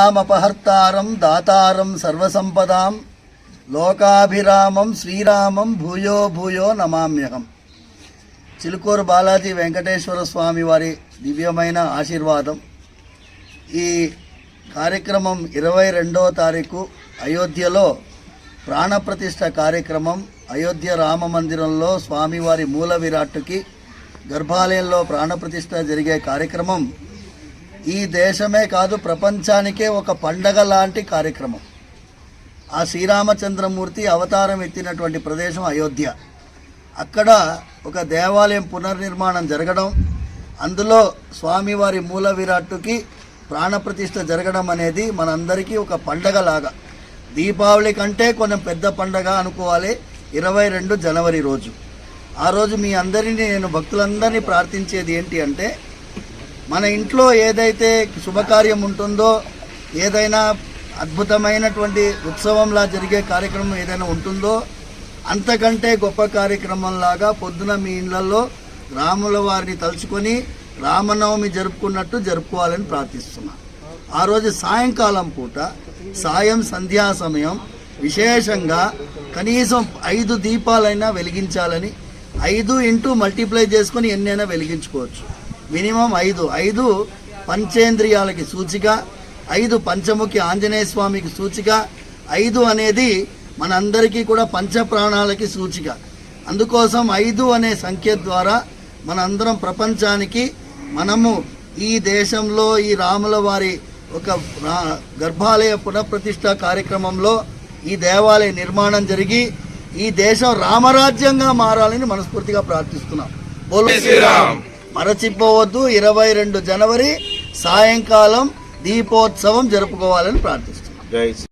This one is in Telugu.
సీతామపహర్తారం దాతారం సర్వసంపదాం లోకాభిరామం శ్రీరామం భూయో భూయో నమామ్యహం. చిలుకూరు బాలాజీ వెంకటేశ్వర స్వామి వారి దివ్యమైన ఆశీర్వాదం. ఈ కార్యక్రమం 22వ తారీఖు అయోధ్యలో ప్రాణప్రతిష్ఠ కార్యక్రమం. అయోధ్య రామ మందిరంలో స్వామివారి మూల విరాట్టుకి గర్భాలయంలో ప్రాణప్రతిష్ఠ జరిగే కార్యక్రమం ఈ దేశమే కాదు ప్రపంచానికే ఒక పండగ లాంటి కార్యక్రమం. ఆ శ్రీరామచంద్రమూర్తి అవతారం ఎత్తినటువంటి ప్రదేశం అయోధ్య. అక్కడ ఒక దేవాలయం పునర్నిర్మాణం జరగడం, అందులో స్వామివారి మూల విరాట్టుకి ప్రాణప్రతిష్ఠ జరగడం అనేది మనందరికీ ఒక పండగలాగా, దీపావళి కంటే కొంచెం పెద్ద పండగ అనుకోవాలి. 22 జనవరి రోజు. ఆ రోజు మీ అందరినీ నేను భక్తులందరినీ ప్రార్థించేది ఏంటి అంటే, మన ఇంట్లో ఏదైతే శుభకార్యం ఉంటుందో, ఏదైనా అద్భుతమైనటువంటి ఉత్సవంలా జరిగే కార్యక్రమం ఏదైనా ఉంటుందో, అంతకంటే గొప్ప కార్యక్రమంలాగా పొద్దున మీ ఇళ్లలో రాముల వారిని తలుచుకొని రామనవమి జరుపుకున్నట్టు జరుపుకోవాలని ప్రార్థిస్తున్నాను. ఆ రోజు సాయంకాలం పూట సాయం సంధ్యా సమయం విశేషంగా కనీసం 5 దీపాలైనా వెలిగించాలని, 5 ఇంటూ మల్టిప్లై చేసుకొని ఎన్నైనా వెలిగించుకోవచ్చు. మినిమం 5 పంచేంద్రియాలకి సూచిక, 5 పంచముఖి ఆంజనేయ స్వామికి సూచిక, 5 అనేది మనందరికీ కూడా పంచప్రాణాలకి సూచిక. అందుకోసం 5 అనే సంఖ్య ద్వారా మనందరం ప్రపంచానికి మనము ఈ దేశంలో ఈ రాముల వారి ఒక గర్భాలయ పునఃప్రతిష్ఠ కార్యక్రమంలో ఈ దేవాలయ నిర్మాణం జరిగి ఈ దేశం రామరాజ్యంగా మారాలని మనస్ఫూర్తిగా ప్రార్థిస్తున్నాం. మరచిపోవద్దు, 22 జనవరి సాయంకాలం దీపోత్సవం జరుపుకోవాలని ప్రార్థిస్తున్నాం.